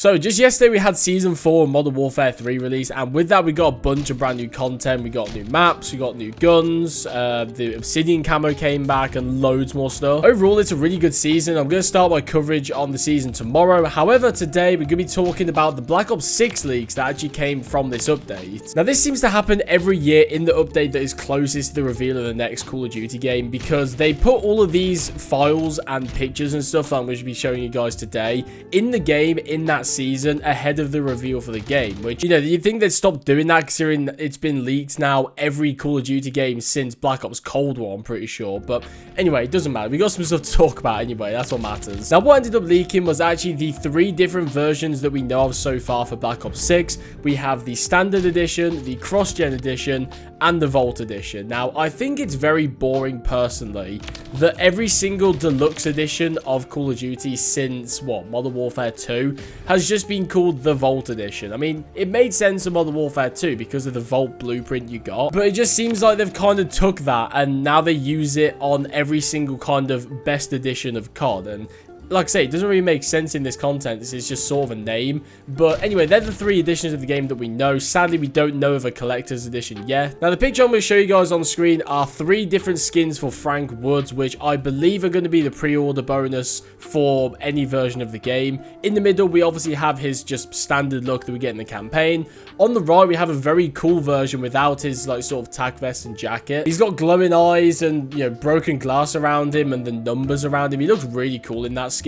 So, just yesterday we had Season 4 of Modern Warfare 3 release, and with that we got a bunch of brand new content. We got new maps, we got new guns, the Obsidian camo came back, and loads more stuff. Overall, it's a really good season. I'm going to start my coverage on the season tomorrow. However, today we're going to be talking about the Black Ops 6 leaks that actually came from this update. Now, this seems to happen every year in the update that is closest to the reveal of the next Call of Duty game, because they put all of these files and pictures and stuff that I'm going to be showing you guys today in the game, in that season, ahead of the reveal for the game, which, you know, you'd think they'd stop doing that considering it's been leaked now every Call of Duty game since Black Ops Cold War, I'm pretty sure. But anyway, it doesn't matter. We got some stuff to talk about anyway. That's what matters. Now, what ended up leaking was actually the 3 different versions that we know of so far for Black Ops 6. We have the Standard Edition, the Cross-Gen Edition, and the Vault Edition. Now, I think it's very boring, personally, that every single deluxe edition of Call of Duty since, what, Modern Warfare 2 has just been called the Vault Edition. I mean, it made sense in Modern Warfare 2 because of the Vault blueprint you got, but it just seems like they've kind of took that and now they use it on every single kind of best edition of COD, and like I say, it doesn't really make sense in this content. This is just sort of a name. But anyway, they're the 3 editions of the game that we know. Sadly, we don't know of a collector's edition yet. Now, the picture I'm going to show you guys on the screen are 3 different skins for Frank Woods, which I believe are going to be the pre-order bonus for any version of the game. In the middle, we obviously have his just standard look that we get in the campaign. On the right, we have a very cool version without his, like, sort of tack vest and jacket. He's got glowing eyes and, you know, broken glass around him and the numbers around him. He looks really cool in that skin.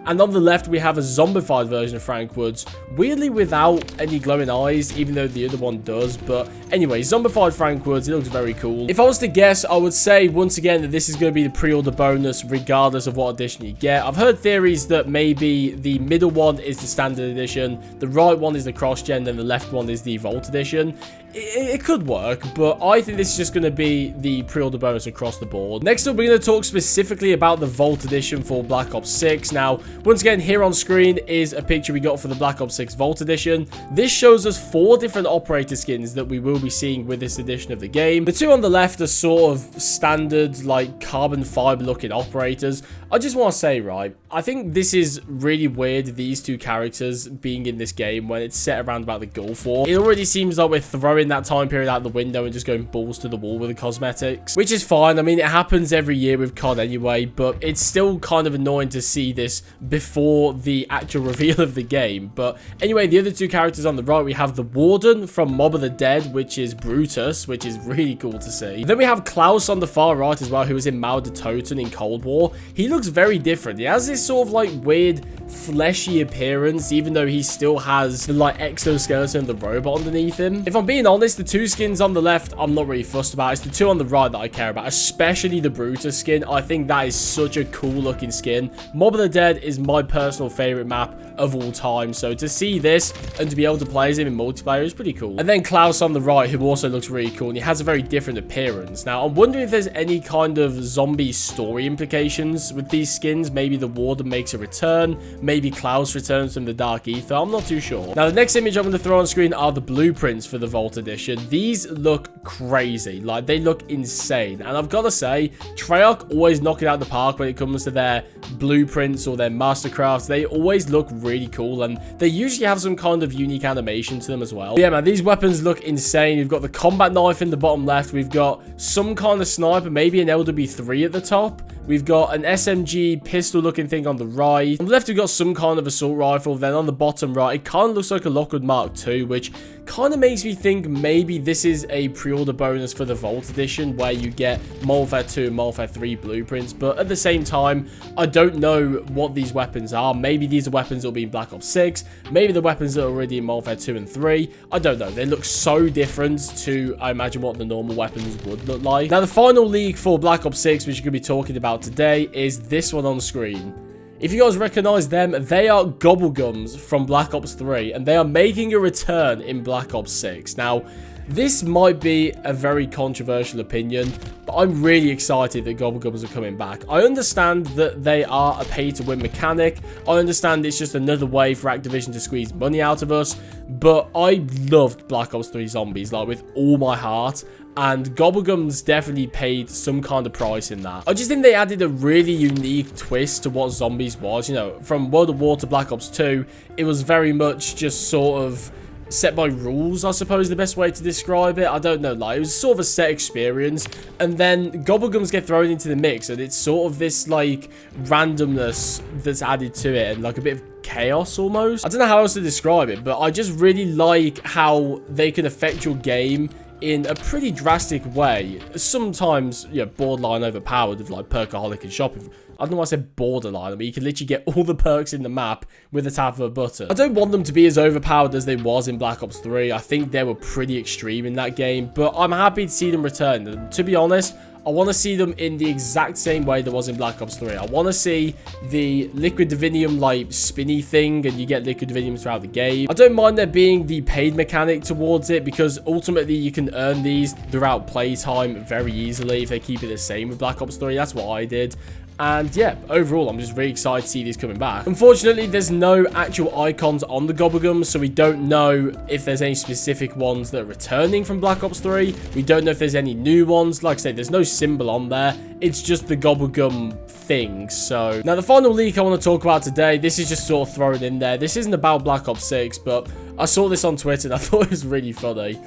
And on the left, we have a zombified version of Frank Woods, weirdly without any glowing eyes, even though the other one does. But anyway, zombified Frank Woods, he looks very cool. If I was to guess, I would say once again that this is going to be the pre-order bonus regardless of what edition you get. I've heard theories that maybe the middle one is the standard edition, the right one is the cross-gen, and the left one is the Vault edition. It could work, but I think this is just going to be the pre-order bonus across the board. Next up, we're going to talk specifically about the Vault edition for Black Ops 6. Now, once again, here on screen is a picture we got for the Black Ops 6 Vault edition. This shows us 4 different operator skins that we will be seeing with this edition of the game. The 2 on the left are sort of standard, like, carbon fiber looking operators. I just want to say, right, I think this is really weird, these 2 characters being in this game when it's set around about the Gulf War. It already seems like we're throwing that time period out the window and just going balls to the wall with the cosmetics, which is fine. I mean, it happens every year with COD anyway, but it's still kind of annoying to see this before the actual reveal of the game. But anyway, the other 2 characters on the right, we have the Warden from Mob of the Dead, which is Brutus, which is really cool to see. Then we have Klaus on the far right as well, who was in Mauer der Toten in Cold War. He looks very different. He has this sort of like weird fleshy appearance, even though he still has the like exoskeleton of the robot underneath him. If I'm being honest, the 2 skins on the left I'm not really fussed about. It's the 2 on the right that I care about, especially the Brutus skin. I think that is such a cool looking skin. Mob of the Dead is my personal favorite map of all time, so to see this and to be able to play as him in multiplayer is pretty cool. And then Klaus on the right, who also looks really cool, and he has a very different appearance. Now, I'm wondering if there's any kind of zombie story implications with these skins. Maybe the Warden makes a return, maybe Klaus returns from the Dark Ether. I'm not too sure. Now, the next image I'm going to throw on screen are the blueprints for the Vault edition. These look crazy. Like, they look insane. And I've got to say, Treyarch always knock it out of the park when it comes to their blueprints or their mastercrafts. They always look really cool, and they usually have some kind of unique animation to them as well. But yeah, man, these weapons look insane. We've got the combat knife in the bottom left. We've got some kind of sniper, maybe an LW3 at the top. We've got an SMG pistol looking thing on the right. On the left, we've got some kind of assault rifle. Then on the bottom right, it kind of looks like a Lockwood Mark II, which kind of makes me think maybe this is a pre-order bonus for the Vault edition where you get Modern Warfare 2 and Modern Warfare 3 blueprints. But at the same time, I don't know what these weapons are. Maybe these are weapons that will be in Black Ops 6. Maybe the weapons that are already in Modern Warfare 2 and 3. I don't know. They look so different to, I imagine, what the normal weapons would look like. Now, the final leak for Black Ops 6, which you're going to be talking about today, is this one on screen. If you guys recognize them, they are Gobblegums from Black Ops 3, and they are making a return in Black Ops 6. Now, this might be a very controversial opinion, but I'm really excited that Gobblegums are coming back. I understand that they are a pay-to-win mechanic. I understand it's just another way for Activision to squeeze money out of us, but I loved Black Ops 3 Zombies, like, with all my heart. and Gobblegums definitely paid some kind of price in that. I just think they added a really unique twist to what zombies was. You know, from World of War to Black Ops 2, it was very much just sort of set by rules, I suppose the best way to describe it. I don't know, like, it was sort of a set experience, and then Gobblegums get thrown into the mix, and it's sort of this, like, randomness that's added to it, and, like, a bit of chaos almost. I don't know how else to describe it, but I just really like how they can affect your game in a pretty drastic way. Sometimes, you know, borderline overpowered with, like, Perkaholic and shopping. I don't know why I said borderline. I mean, you can literally get all the perks in the map with the tap of a button. I don't want them to be as overpowered as they was in Black Ops 3. I think they were pretty extreme in that game, but I'm happy to see them return. And to be honest, I want to see them in the exact same way there was in Black Ops 3. I want to see the Liquid Divinium, like, spinny thing, and you get Liquid Divinium throughout the game. I don't mind there being the paid mechanic towards it, because ultimately you can earn these throughout playtime very easily if they keep it the same with Black Ops 3. That's what I did. And yeah, overall, I'm just really excited to see these coming back. Unfortunately, there's no actual icons on the Gobblegums, so we don't know if there's any specific ones that are returning from Black Ops 3. We don't know if there's any new ones. Like I said, there's no symbol on there. It's just the Gobblegum thing. So now the final leak I want to talk about today, this is just sort of thrown in there. This isn't about Black Ops 6, but I saw this on Twitter and I thought it was really funny.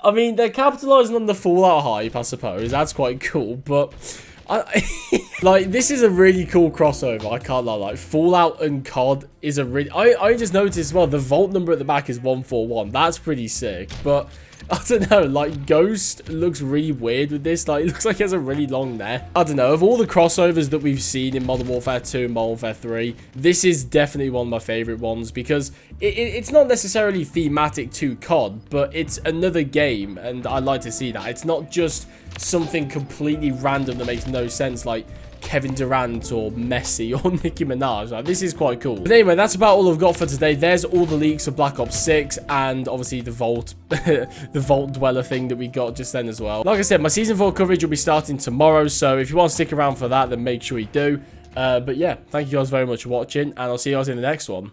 I mean, they're capitalizing on the Fallout hype, I suppose. That's quite cool, but like, this is a really cool crossover. I can't lie. Like, Fallout and COD is a really... I just noticed as well, the vault number at the back is 141. That's pretty sick, but I don't know, like, Ghost looks really weird with this. Like, it looks like he has a really long neck. I don't know, of all the crossovers that we've seen in Modern Warfare 2 and Modern Warfare 3, this is definitely one of my favorite ones, because it's not necessarily thematic to COD, but it's another game, and I like to see that. It's not just something completely random that makes no sense, like Kevin Durant or Messi or Nicki Minaj. Like, this is quite cool. But anyway, that's about all I've got for today. There's all the leaks of Black Ops 6 and obviously the Vault, the Vault Dweller thing that we got just then as well. Like I said, my Season 4 coverage will be starting tomorrow, so if you want to stick around for that, then make sure you do. But yeah, thank you guys very much for watching, and I'll see you guys in the next one.